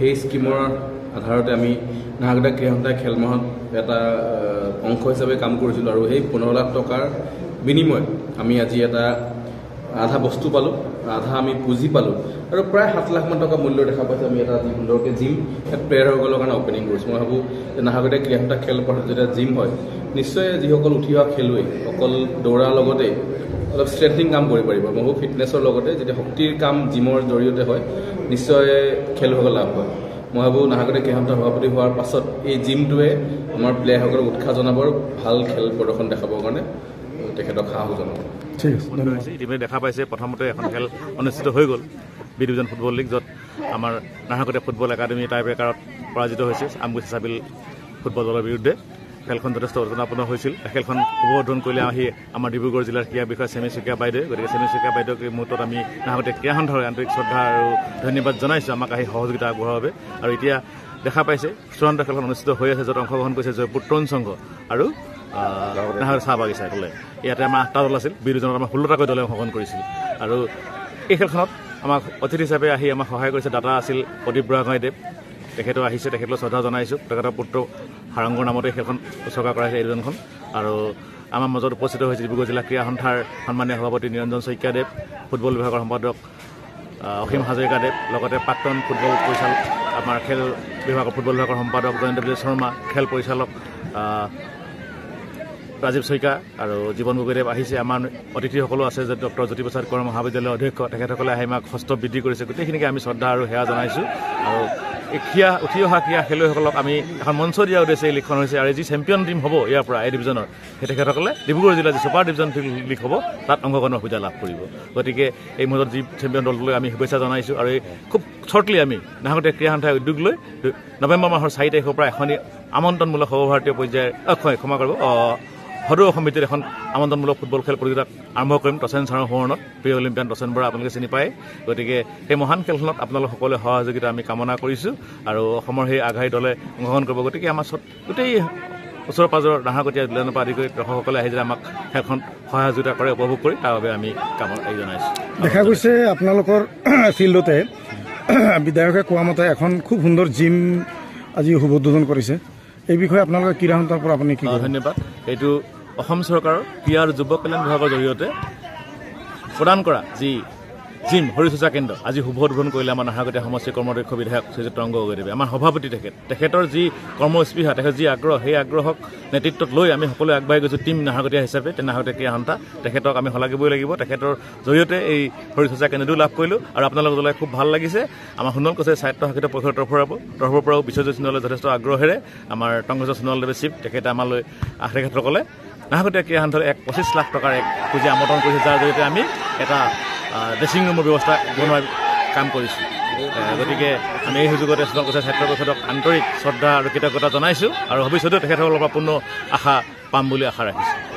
সেই স্কিমৰ আধাৰতে আমি নাহাকটা ক্ৰীড়া সন্থাই খেল মাহত এটা অংশ হিচাপে কাম কৰিছিলোঁ আৰু সেই 15 লাখ টকাৰ বিনিময়ত আমি আজি এটা আধা বস্তু পালোঁ, আধা আমি পুঁজি পালোঁ আৰু প্ৰায় 7 লাখ মান টকা মূল্য দেখা পাইছোঁ। আমি এটা সুন্দৰকৈ জিম প্লেয়াৰসকলৰ কাৰণে অপেনিং কৰিছোঁ। মই ভাবোঁ যে নাহাকটা ক্ৰীড়া সন্থা খেলপথাৰত যেতিয়া জিম হয়, নিশ্চয় যিসকল উঠি অহা খেলুৱৈ অকল দৌৰাৰ লগতে অলপ ষ্ট্ৰেচিং কাম কৰিব পাৰিব। মই ভাবোঁ ফিটনেছৰ লগতে যেতিয়া শক্তিৰ কাম জিমৰ জৰিয়তে হয়, নিশ্চয় খেলুৱৈসকল লাভ হয়। মই ভাবোঁ নাহাকটা ক্ৰীড়া সন্থাৰ সভাপতি হোৱাৰ পাছত এই জিমটোৱে আমাৰ প্লেয়াৰসকলক উৎসাহ জনাব আৰু ভাল খেল প্ৰদৰ্শন দেখাবৰ কাৰণে তেখেতক সাহস জনাব। ঠিক আছে, ইতিমধ্যে দেখা পাইছে প্ৰথমতে এখন খেল অনুষ্ঠিত হৈ গ'ল বি ডিভিজন ফুটবল লীগ, য'ত আমাৰ নাহাকটা ফুটবল একাডেমি টাই ব্ৰেকাৰত পৰাজিত হৈছে আমগুছি চাবিল ফুটবল দলৰ বিৰুদ্ধে। খেলখন যথেষ্ট উত্তেজনাপূৰ্ণ হৈছিল। খেলখন উদ্বোধন কৰিলে আহি আমাৰ ডিব্ৰুগড় জিলাৰ ক্ৰীড়া বিষয়া চেমি শইকীয়া বাইদেৱে। গতিকে চেমি শইকীয়া বাইদেউক এই মুহূৰ্তত আমি নাহাকটা ক্ৰীড়া সন্থাৰ আন্তৰিক শ্ৰদ্ধা আৰু ধন্যবাদ জনাইছোঁ আমাক আহি সহযোগিতা আগবঢ়োৱাৰ বাবে। আৰু এতিয়া দেখা পাইছে চূড়ান্ত খেলখন অনুষ্ঠিত হৈ আছে, য'ত অংশগ্ৰহণ কৰিছে জয়পুৰ তৰুণ সংঘ আৰু নাহাকটা চাহ বাগিচা ক'লে। ইয়াতে আমাৰ 8টা দল আছিল, বি ডিভিজনত আমাৰ 16টাকৈ দলে অংশগ্ৰহণ কৰিছিল। আৰু এই খেলখনত আমাক অতিথি হিচাপে আহি আমাক সহায় কৰিছে দাতা আছিল প্ৰদীপ বুঢ়াগোহাঁইদেৱ। তেখেতেও আহিছে, তেখেতলৈ শ্ৰদ্ধা জনাইছোঁ। তেখেতৰ পুত্ৰ সাৰংগৰ নামতে খেলখন উৎসৰ্গা কৰা হৈছে এই দুজনখন। আৰু আমাৰ মাজত উপস্থিত হৈছে ডিব্ৰুগড় জিলা ক্ৰীড়া সন্থাৰ সন্মানীয় সভাপতি নিৰঞ্জন শইকীয়াদেৱ, ফুটবল বিভাগৰ সম্পাদক অসীম হাজৰিকাদেৱ, লগতে প্ৰাক্তন ফুটবল পৰিচালক আমাৰ খেল বিভাগৰ ফুটবল বিভাগৰ সম্পাদক জয়ন্ত বিজয় শৰ্মা, খেল পৰিচালক ৰাজীৱ শইকীয়া আৰু জীৱন গগৈদেৱ আহিছে। আমাৰ অতিথিসকলো আছে যে ডক্টৰ জ্যোতিপ্ৰসাদ কৌৰ মহাবিদ্যালয়ৰ অধ্যক্ষ, তেখেতসকলে আহি আমাক হস্ত বৃদ্ধি কৰিছে। গোটেইখিনিকে আমি শ্ৰদ্ধা আৰু সেৱা জনাইছোঁ। আৰু এই উঠি অহা ক্ৰীড়া খেলুৱৈসকলক আমি এখন মঞ্চ দিয়া উদ্দেশ্যে এই লীগখন হৈছে। আৰু যি চেম্পিয়ন টিম হ'ব ইয়াৰ পৰা এই ডিভিজনৰ, সেই তেখেতসকলে ডিব্ৰুগড় জিলাৰ যি ছুপাৰ ডিভিজন লীগ হ'ব তাত অংশগ্ৰহণৰ সুবিধা লাভ কৰিব। গতিকে এই মুহূৰ্তত যি চেম্পিয়ন দলটোলৈ আমি শুভেচ্ছা জনাইছোঁ। আৰু এই খুব শ্বৰ্টলি আমি নাহাকটা ক্ৰীড়া সন্থাই উদ্যোগ লৈ নৱেম্বৰ মাহৰ 4 তাৰিখৰ পৰা এখনি আমন্ত্ৰণমূলক সৰ্বভাৰতীয় পৰ্যায়ৰ সদৌ সমিতিৰ এখন আমন্ত্ৰণমূলক ফুটবল খেল প্ৰতিযোগিতা আৰম্ভ কৰিম টচেন ছাৰৰ সোঁৱৰণত। প্ৰিয় অলিম্পিয়ান টচেন বৰা আপোনালোকে চিনি পায়। গতিকে সেই মহান খেলখনত আপোনালোক সকলোৱে সহযোগিতা আমি কামনা কৰিছোঁ। আৰু অসমৰ সেই আগশাৰী দলে অংশগ্ৰহণ কৰিব। গতিকে আমাৰ গোটেই ওচৰ পাজৰ নাহাকটীয়া জিলাৰ পৰা আদি কৰি দৰ্শকসকলে আহি যে আমাক খেলখন সহযোগিতা কৰে, উপভোগ কৰি তাৰ বাবে আমি কামনা জনাইছোঁ। দেখা গৈছে আপোনালোকৰ ফিল্ডতে বিধায়কে কোৱা মতে এখন খুব সুন্দৰ জিম আজি শুভোদ্বোধন কৰিছে। এই বিষয়ে আপোনালোকে ক্ৰীড়া সন্থাৰ পৰা আপুনি কি? ধন্যবাদ। এইটো অসম চৰকাৰৰ ক্ৰীড়া আৰু যুৱ কল্যাণ বিভাগৰ জৰিয়তে প্ৰদান কৰা যি জিম শৰীৰচৰ্চা কেন্দ্ৰ আজি শুভ উদ্বোধন কৰিলে আমাৰ নাহাকটা সমষ্টিৰ কৰ্মদক্ষ বিধায়ক শ্ৰীযুত তৰংগ গগৈদেৱে। আমাৰ সভাপতি তেখেতৰ যি কৰ্মস্পৃহা, তেখেতৰ যি আগ্ৰহ, সেই আগ্ৰহক নেতৃত্বত লৈ আমি সকলোৱে আগবাঢ়ি গৈছোঁ টিম নাহাকটীয়া হিচাপে। নাহাকটা ক্ৰীড়া সন্থা তেখেতক আমি শলাগিবই লাগিব। তেখেতৰ জৰিয়তে এই শৰীৰচৰ্চা কেন্দ্ৰটো লাভ কৰিলোঁ। আৰু আপোনালোক জনাই খুব ভাল লাগিছে। আমাৰ সুন্দৰ কৈছে স্বায়ত্তশাসিত পৰিষদৰ তৰফৰ পৰাও বিশ্বজিৎ সোণোৱালে যথেষ্ট আগ্ৰহেৰে আমাৰ টংকেশ্বৰ সোণোৱালদেৱে চিফ তেখেতে আমালৈ তেখেতসকলে নাহাকটা ক্ৰীড়া সন্থাৰ 25 লাখ টকাৰ এক পুঁজি আমন্ত্ৰণ কৰিছে, যাৰ জৰিয়তে আমি এটা ড্ৰেছিং ৰুমৰ ব্যৱস্থা বনোৱাৰ কাম কৰিছোঁ। গতিকে আমি এই সুযোগতে সুন্দৰ কৈছে ছাত্ৰ পৰিষদক আন্তৰিক শ্ৰদ্ধা আৰু কৃতজ্ঞতা জনাইছোঁ। আৰু ভৱিষ্যতেও তেখেতসকলৰ পৰা পূৰ্ণ আশা পাম বুলি আশা ৰাখিছোঁ।